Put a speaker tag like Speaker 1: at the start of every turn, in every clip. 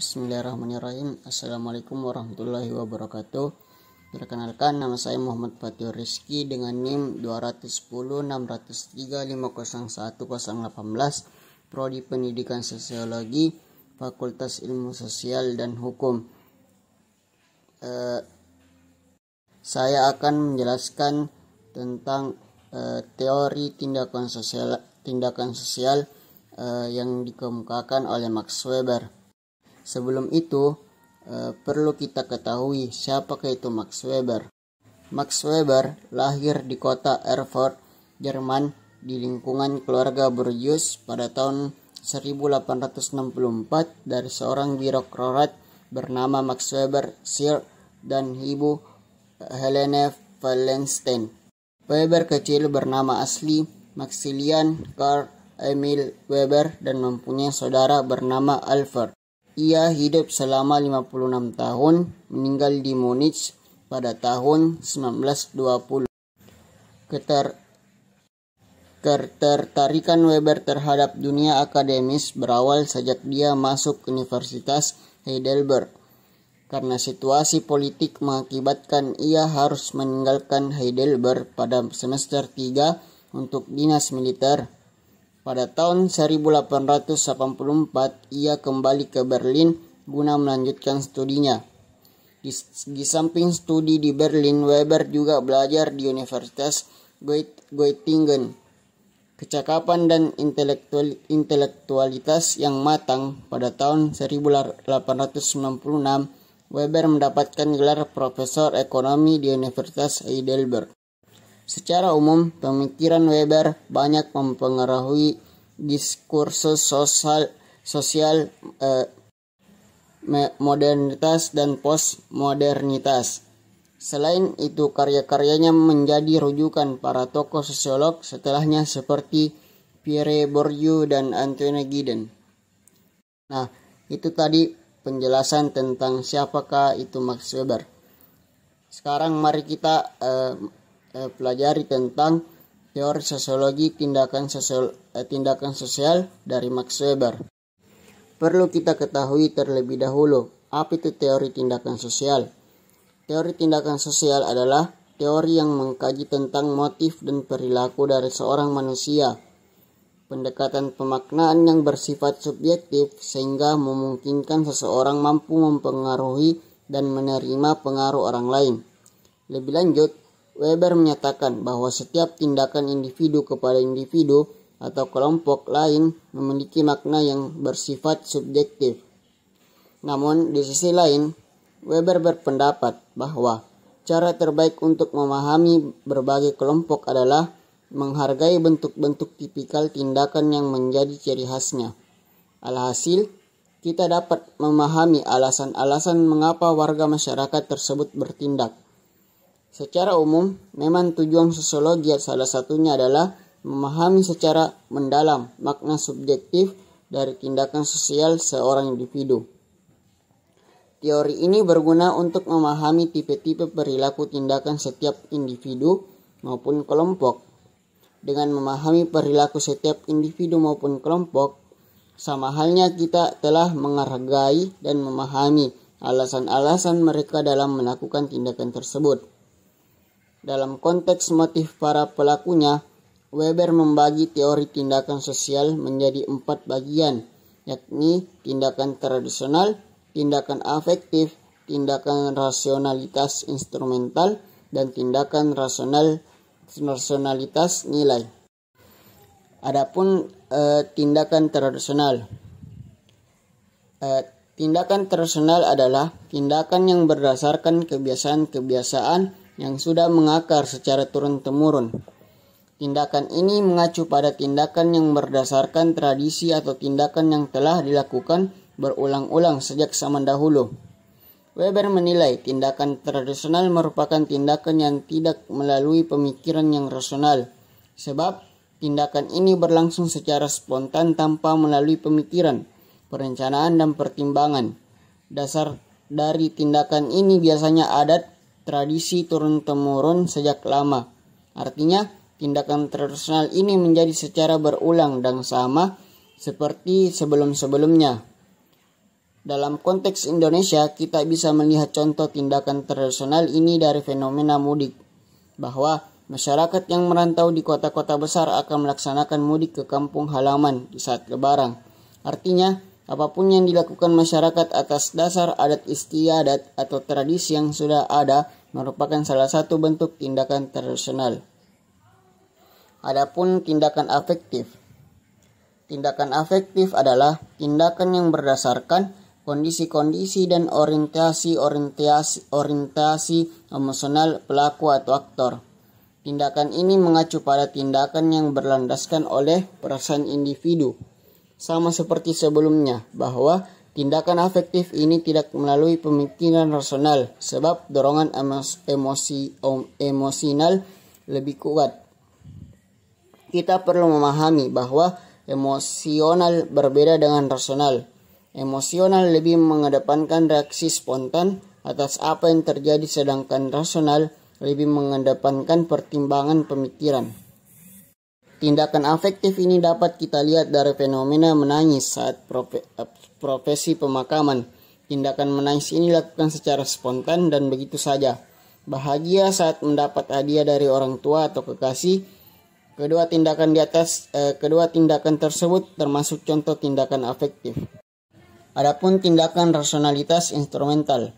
Speaker 1: Bismillahirrahmanirrahim. Assalamualaikum warahmatullahi wabarakatuh. Perkenalkan, nama saya Muhammad Fatihur Rizky dengan NIM 210-603-501-018, Prodi Pendidikan Sosiologi, Fakultas Ilmu Sosial dan Hukum. Saya akan menjelaskan tentang teori tindakan sosial yang dikemukakan oleh Max Weber. Sebelum itu, perlu kita ketahui siapakah itu Max Weber. Max Weber lahir di kota Erfurt, Jerman, di lingkungan keluarga Borgias pada tahun 1864 dari seorang birokrat bernama Max Weber Sir dan ibu Helene Wallenstein. Weber kecil bernama asli Maximilian Karl Emil Weber dan mempunyai saudara bernama Alfred. Ia hidup selama 56 tahun, meninggal di Munich pada tahun 1920. Ketertarikan Weber terhadap dunia akademis berawal sejak dia masuk Universitas Heidelberg. Karena situasi politik mengakibatkan ia harus meninggalkan Heidelberg pada semester 3 untuk dinas militer. Pada tahun 1884, ia kembali ke Berlin guna melanjutkan studinya. Di samping studi di Berlin, Weber juga belajar di Universitas Göttingen. Kecakapan dan intelektualitas yang matang. Pada tahun 1896, Weber mendapatkan gelar Profesor Ekonomi di Universitas Heidelberg. Secara umum, pemikiran Weber banyak mempengaruhi diskursus sosial modernitas dan postmodernitas. Selain itu, karya-karyanya menjadi rujukan para tokoh sosiolog setelahnya seperti Pierre Bourdieu dan Antoine Giddens. Nah, itu tadi penjelasan tentang siapakah itu Max Weber. Sekarang mari kita pelajari tentang teori sosiologi tindakan sosial dari Max Weber. Perlu kita ketahui terlebih dahulu, apa itu teori tindakan sosial? Teori tindakan sosial adalah teori yang mengkaji tentang motif dan perilaku dari seorang manusia. Pendekatan pemaknaan yang bersifat subjektif sehingga memungkinkan seseorang mampu mempengaruhi dan menerima pengaruh orang lain. Lebih lanjut, Weber menyatakan bahwa setiap tindakan individu kepada individu atau kelompok lain memiliki makna yang bersifat subjektif. Namun, di sisi lain, Weber berpendapat bahwa cara terbaik untuk memahami berbagai kelompok adalah menghargai bentuk-bentuk tipikal tindakan yang menjadi ciri khasnya. Alhasil, kita dapat memahami alasan-alasan mengapa warga masyarakat tersebut bertindak. Secara umum, memang tujuan sosiologi salah satunya adalah memahami secara mendalam makna subjektif dari tindakan sosial seorang individu. Teori ini berguna untuk memahami tipe-tipe perilaku tindakan setiap individu maupun kelompok. Dengan memahami perilaku setiap individu maupun kelompok, sama halnya kita telah menghargai dan memahami alasan-alasan mereka dalam melakukan tindakan tersebut. Dalam konteks motif para pelakunya, Weber membagi teori tindakan sosial menjadi 4 bagian, yakni tindakan tradisional, tindakan afektif, tindakan rasionalitas instrumental, dan tindakan rasionalitas nilai. Adapun tindakan tradisional. Tindakan tradisional adalah tindakan yang berdasarkan kebiasaan-kebiasaan yang sudah mengakar secara turun-temurun. Tindakan ini mengacu pada tindakan yang berdasarkan tradisi atau tindakan yang telah dilakukan berulang-ulang sejak zaman dahulu. Weber menilai tindakan tradisional merupakan tindakan yang tidak melalui pemikiran yang rasional, sebab tindakan ini berlangsung secara spontan tanpa melalui pemikiran, perencanaan, dan pertimbangan. Dasar dari tindakan ini biasanya adat, tradisi turun-temurun sejak lama. Artinya, tindakan tradisional ini menjadi secara berulang dan sama seperti sebelum-sebelumnya. Dalam konteks Indonesia, kita bisa melihat contoh tindakan tradisional ini dari fenomena mudik, bahwa masyarakat yang merantau di kota-kota besar akan melaksanakan mudik ke kampung halaman di saat Lebaran. Artinya, apapun yang dilakukan masyarakat atas dasar adat istiadat atau tradisi yang sudah ada merupakan salah satu bentuk tindakan tradisional. Adapun tindakan afektif. Tindakan afektif adalah tindakan yang berdasarkan kondisi-kondisi dan orientasi emosional pelaku atau aktor. Tindakan ini mengacu pada tindakan yang berlandaskan oleh perasaan individu. Sama seperti sebelumnya, bahwa tindakan afektif ini tidak melalui pemikiran rasional, sebab dorongan emosional lebih kuat. Kita perlu memahami bahwa emosional berbeda dengan rasional. Emosional lebih mengedepankan reaksi spontan atas apa yang terjadi, sedangkan rasional lebih mengedepankan pertimbangan pemikiran. Tindakan afektif ini dapat kita lihat dari fenomena menangis saat prosesi pemakaman. Tindakan menangis ini dilakukan secara spontan dan begitu saja. Bahagia saat mendapat hadiah dari orang tua atau kekasih. Kedua tindakan tersebut termasuk contoh tindakan afektif. Adapun tindakan rasionalitas instrumental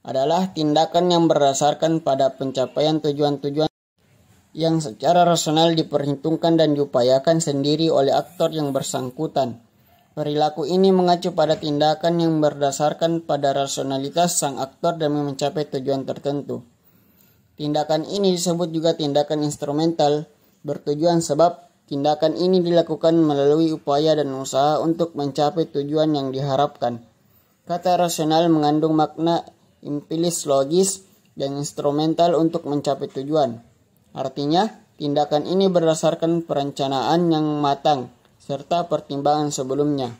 Speaker 1: adalah tindakan yang berdasarkan pada pencapaian tujuan-tujuan yang secara rasional diperhitungkan dan diupayakan sendiri oleh aktor yang bersangkutan. Perilaku ini mengacu pada tindakan yang berdasarkan pada rasionalitas sang aktor demi mencapai tujuan tertentu. Tindakan ini disebut juga tindakan instrumental, bertujuan sebab tindakan ini dilakukan melalui upaya dan usaha untuk mencapai tujuan yang diharapkan. Kata rasional mengandung makna implisit logis dan instrumental untuk mencapai tujuan. Artinya, tindakan ini berdasarkan perencanaan yang matang serta pertimbangan sebelumnya.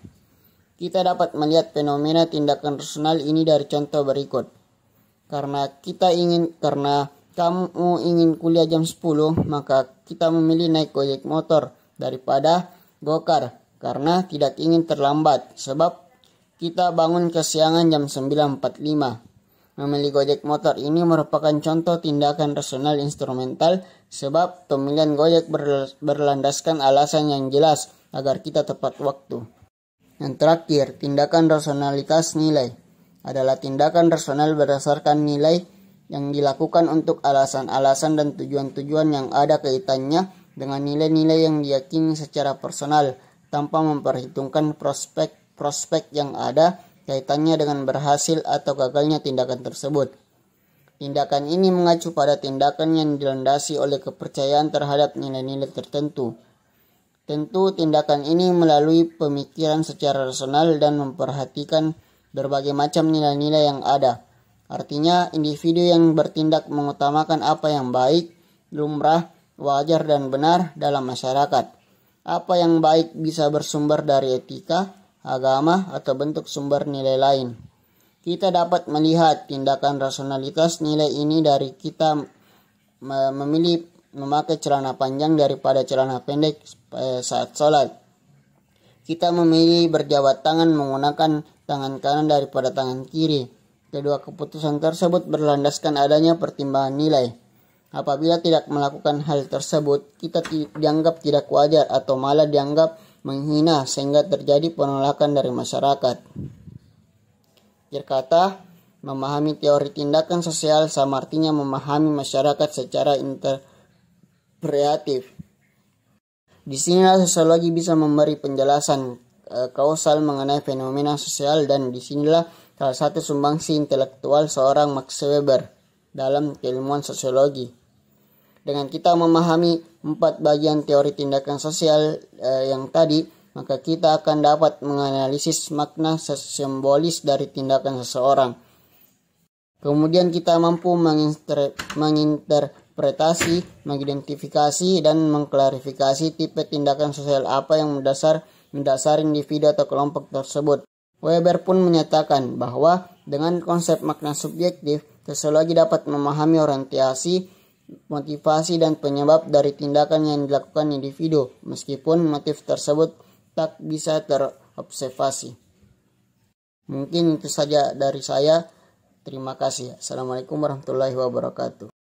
Speaker 1: Kita dapat melihat fenomena tindakan rasional ini dari contoh berikut. Karena kamu ingin kuliah jam 10, maka kita memilih naik Gojek motor daripada Gokar karena tidak ingin terlambat, sebab kita bangun kesiangan jam 9.45. Memilih Gojek motor ini merupakan contoh tindakan rasional instrumental, sebab pemilihan Gojek berlandaskan alasan yang jelas agar kita tepat waktu. Yang terakhir, tindakan rasionalitas nilai adalah tindakan rasional berdasarkan nilai yang dilakukan untuk alasan-alasan dan tujuan-tujuan yang ada kaitannya dengan nilai-nilai yang diyakini secara personal tanpa memperhitungkan prospek yang ada kaitannya dengan berhasil atau gagalnya tindakan tersebut. Tindakan ini mengacu pada tindakan yang dilandasi oleh kepercayaan terhadap nilai-nilai tertentu. Tentu tindakan ini melalui pemikiran secara rasional dan memperhatikan berbagai macam nilai-nilai yang ada. Artinya, individu yang bertindak mengutamakan apa yang baik, lumrah, wajar, dan benar dalam masyarakat. Apa yang baik bisa bersumber dari etika, agama, atau bentuk sumber nilai lain. Kita dapat melihat tindakan rasionalitas nilai ini dari kita memilih memakai celana panjang daripada celana pendek saat sholat. Kita memilih berjabat tangan menggunakan tangan kanan daripada tangan kiri. Kedua keputusan tersebut berlandaskan adanya pertimbangan nilai. Apabila tidak melakukan hal tersebut, kita dianggap tidak wajar atau malah dianggap menghina sehingga terjadi penolakan dari masyarakat. Akhir kata, memahami teori tindakan sosial sama artinya memahami masyarakat secara interpretatif. Disinilah sosiologi bisa memberi penjelasan kausal mengenai fenomena sosial, dan disinilah salah satu sumbangsi intelektual seorang Max Weber dalam keilmuan sosiologi. Dengan kita memahami 4 bagian teori tindakan sosial yang tadi, maka kita akan dapat menganalisis makna simbolis dari tindakan seseorang. Kemudian kita mampu menginterpretasi, mengidentifikasi, dan mengklarifikasi tipe tindakan sosial apa yang mendasari individu atau kelompok tersebut. Weber pun menyatakan bahwa dengan konsep makna subjektif, sosiologi dapat memahami orientasi, motivasi, dan penyebab dari tindakan yang dilakukan individu, meskipun motif tersebut tak bisa terobservasi. Mungkin itu saja dari saya. Terima kasih. Assalamualaikum warahmatullahi wabarakatuh.